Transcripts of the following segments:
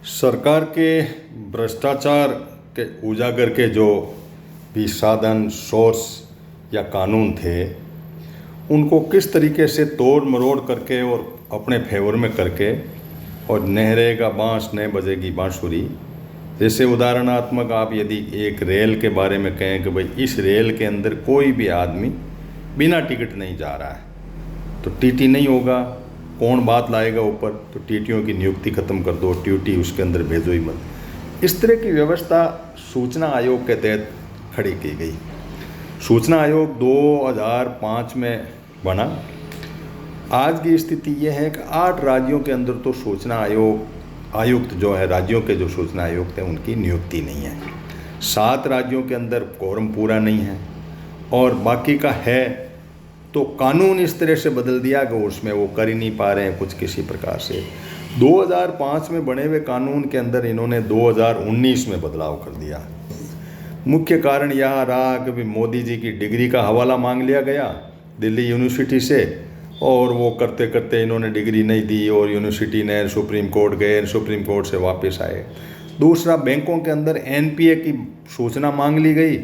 सरकार के भ्रष्टाचार के उजागर के जो भी साधन सोर्स या कानून थे उनको किस तरीके से तोड़ मरोड़ करके और अपने फेवर में करके और नहरेगा बांस न बजेगी बांसुरी। जैसे उदाहरणात्मक आप यदि एक रेल के बारे में कहें कि भाई इस रेल के अंदर कोई भी आदमी बिना टिकट नहीं जा रहा है तो टीटी नहीं होगा, कौन बात लाएगा ऊपर, तो टीटीओं की नियुक्ति ख़त्म कर दो, टीटी उसके अंदर भेजो ही मत। इस तरह की व्यवस्था सूचना आयोग के तहत खड़ी की गई। सूचना आयोग 2005 में बना। आज की स्थिति यह है कि 8 राज्यों के अंदर तो सूचना आयुक्त जो है, राज्यों के जो सूचना आयुक्त हैं उनकी नियुक्ति नहीं है। 7 राज्यों के अंदर कोरम पूरा नहीं है और बाकी का है तो कानून इस तरह से बदल दिया कि उसमें वो कर ही नहीं पा रहे हैं कुछ किसी प्रकार से। 2005 में बने हुए कानून के अंदर इन्होंने 2019 में बदलाव कर दिया। मुख्य कारण यह रहा कि मोदी जी की डिग्री का हवाला मांग लिया गया दिल्ली यूनिवर्सिटी से और वो करते करते इन्होंने डिग्री नहीं दी और यूनिवर्सिटी ने सुप्रीम कोर्ट गए, सुप्रीम कोर्ट से वापस आए। दूसरा, बैंकों के अंदर एनपीए की सूचना मांग ली गई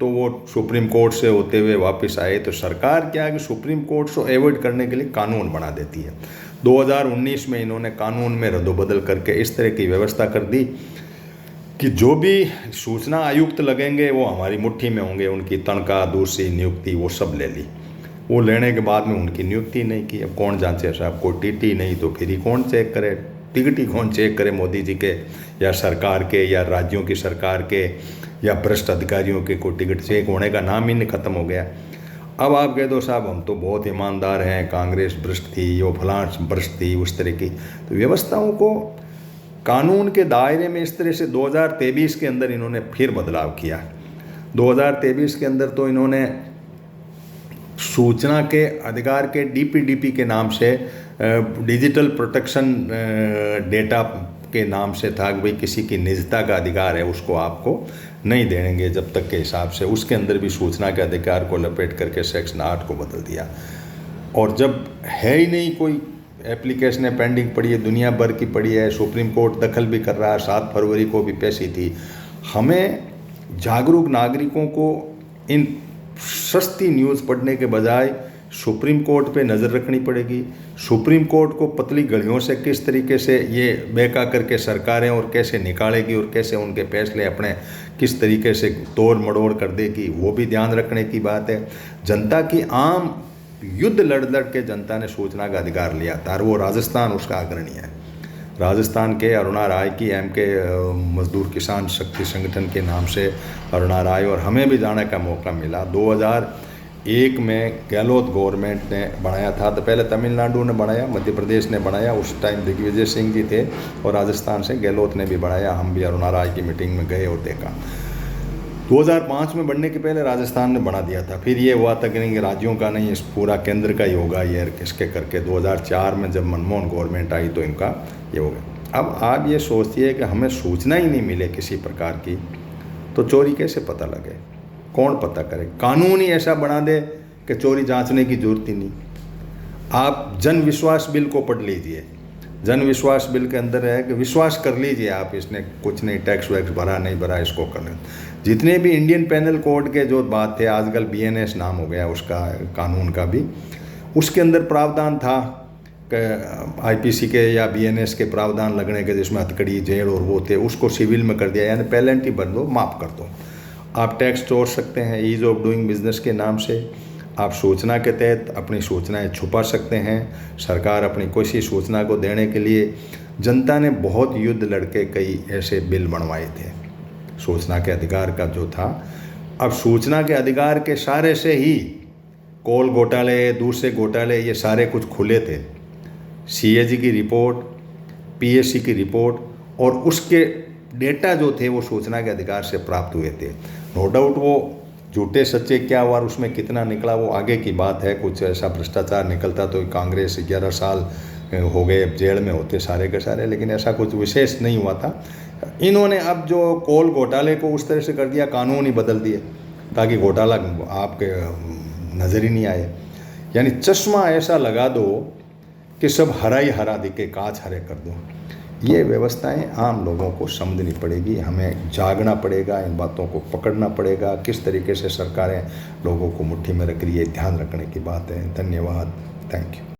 तो वो सुप्रीम कोर्ट से होते हुए वापस आए। तो सरकार क्या है कि सुप्रीम कोर्ट से अवॉइड करने के लिए कानून बना देती है। 2019 में इन्होंने कानून में रद्दोबदल करके इस तरह की व्यवस्था कर दी कि जो भी सूचना आयुक्त लगेंगे वो हमारी मुट्ठी में होंगे, उनकी तनख्वाह, दूसरी नियुक्ति वो सब ले ली। वो लेने के बाद में उनकी नियुक्ति नहीं की। अब कौन जांचे साहब, कोई टीटी नहीं तो फिर ही कौन चेक करे, टिकट ही कौन चेक करे, मोदी जी के या सरकार के या राज्यों की सरकार के या भ्रष्ट अधिकारियों के। कोई टिकट चेक होने का नाम ही ख़त्म हो गया। अब आप कह दो साहब हम तो बहुत ईमानदार हैं, कांग्रेस भ्रष्ट थी, वो फलां भ्रष्ट थी, उस तरह की। तो व्यवस्थाओं को कानून के दायरे में इस तरह से 2023 के अंदर इन्होंने फिर बदलाव किया। 2023 के अंदर तो इन्होंने सूचना के अधिकार के डीपीडीपी के नाम से डिजिटल प्रोटेक्शन डेटा के नाम से था कि भाई किसी की निजता का अधिकार है उसको आपको नहीं देंगे जब तक के हिसाब से। उसके अंदर भी सूचना के अधिकार को लपेट करके सेक्शन 8 को बदल दिया। और जब है ही नहीं कोई एप्लीकेशनें पेंडिंग पड़ी है, दुनिया भर की पड़ी है, सुप्रीम कोर्ट दखल भी कर रहा है, 7 फरवरी को भी पेशी थी। हमें जागरूक नागरिकों को इन सस्ती न्यूज़ पढ़ने के बजाय सुप्रीम कोर्ट पे नज़र रखनी पड़ेगी। सुप्रीम कोर्ट को पतली गलियों से किस तरीके से ये बेका करके सरकारें और कैसे निकालेगी और कैसे उनके फैसले अपने किस तरीके से तोड़ मड़ोड़ कर देगी, वो भी ध्यान रखने की बात है। जनता की आम युद्ध लड़ के जनता ने सूचना का अधिकार लिया था और वो राजस्थान उसका अग्रणी है। राजस्थान के अरुणा राय की के मजदूर किसान शक्ति संगठन के नाम से अरुणा राय, और हमें भी जाने का मौका मिला। 2001 में गहलोत गवर्नमेंट ने बनाया था, तो पहले तमिलनाडु ने बनाया, मध्य प्रदेश ने बनाया, उस टाइम दिग्विजय सिंह जी थे और राजस्थान से गहलोत ने भी बनाया। हम भी अरुणा राय की मीटिंग में गए और देखा। 2005 में बनने के पहले राजस्थान ने बना दिया था। फिर ये हुआ था कि नहीं राज्यों का नहीं, इस पूरा केंद्र का ही होगा ये किसके करके। 2004 में जब मनमोहन गवर्नमेंट आई तो इनका ये हो गया। अब आप ये सोचिए कि हमें सूचना ही नहीं मिले किसी प्रकार की तो चोरी कैसे पता लगे, कौन पता करे। कानून ही ऐसा बना दे कि चोरी जांचने की जरूरत ही नहीं। आप जन विश्वास बिल को पढ़ लीजिए। जन विश्वास बिल के अंदर है कि विश्वास कर लीजिए आप, इसने कुछ नहीं टैक्स वैक्स भरा नहीं भरा, इसको कर लें। जितने भी इंडियन पेनल कोड के जो बात थे, आजकल बीएनएस नाम हो गया उसका कानून का भी, उसके अंदर प्रावधान था कि आईपीसी के या बीएनएस के प्रावधान लगने के जिसमें हथकड़ी जेल और वो थे, उसको सिविल में कर दिया, यानी पेनल्टी भर दो, माफ़ कर दो। आप टैक्स छोड़ सकते हैं ईज़ ऑफ डूइंग बिजनेस के नाम से। आप सूचना के तहत अपनी सूचनाएं छुपा सकते हैं। सरकार अपनी कोई सूचना को देने के लिए जनता ने बहुत युद्ध लड़के कई ऐसे बिल बनवाए थे सूचना के अधिकार का जो था। अब सूचना के अधिकार के सारे से ही कोल घोटाले, दूसरे घोटाले, ये सारे कुछ खुले थे। सीएजी की रिपोर्ट, पीएससी की रिपोर्ट और उसके डेटा जो थे वो सूचना के अधिकार से प्राप्त हुए थे। नो डाउट वो झूठे सच्चे क्या हुआ और उसमें कितना निकला वो आगे की बात है। कुछ ऐसा भ्रष्टाचार निकलता तो कांग्रेस 11 साल हो गए जेल में होते सारे के सारे, लेकिन ऐसा कुछ विशेष नहीं हुआ था। इन्होंने अब जो कोल घोटाले को उस तरह से कर दिया, कानून ही बदल दिए ताकि घोटाला आपके नज़र ही नहीं आए। यानी चश्मा ऐसा लगा दो कि सब हरा ही हरा दिखे, कांच हरे कर दो। ये व्यवस्थाएं आम लोगों को समझनी पड़ेगी, हमें जागना पड़ेगा, इन बातों को पकड़ना पड़ेगा। किस तरीके से सरकारें लोगों को मुट्ठी में रख रही है, ध्यान रखने की बात है। धन्यवाद, थैंक यू।